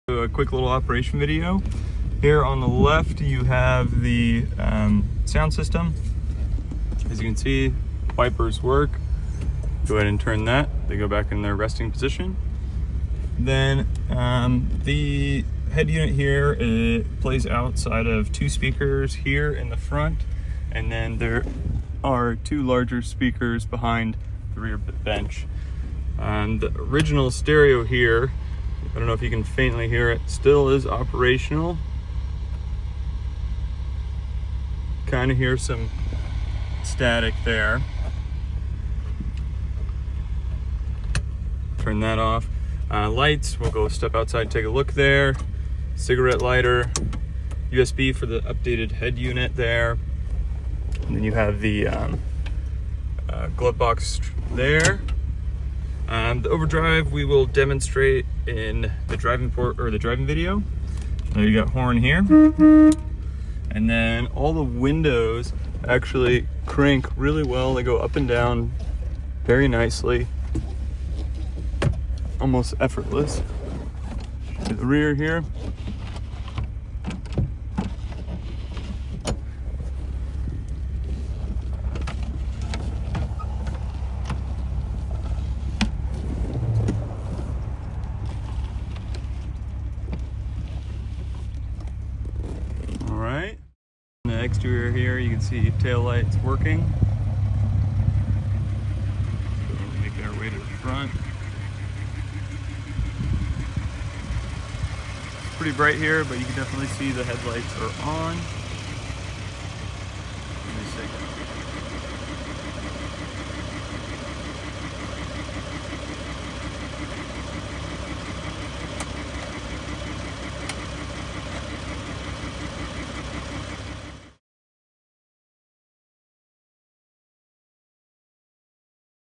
A quick little operation video. Here on the left you have the sound system. As you can see, wipers work. Go ahead and turn that. They go back in their resting position. Then the head unit here, it plays outside of two speakers here in the front, and then there are two larger speakers behind the rear bench. The original stereo here, I don't know if you can faintly hear it, still is operational. Kind of hear some static there. Turn that off. Lights, we'll go step outside and take a look there. Cigarette lighter, USB for the updated head unit there. And then you have the glove box there. The overdrive we will demonstrate in the driving port or the driving video. So you got horn here, and then all the windows actually crank really well. They go up and down very nicely, almost effortless. To the rear here. Alright, in the exterior here you can see tail lights working. So we'll make our way to the front. It's pretty bright here, but you can definitely see the headlights are on.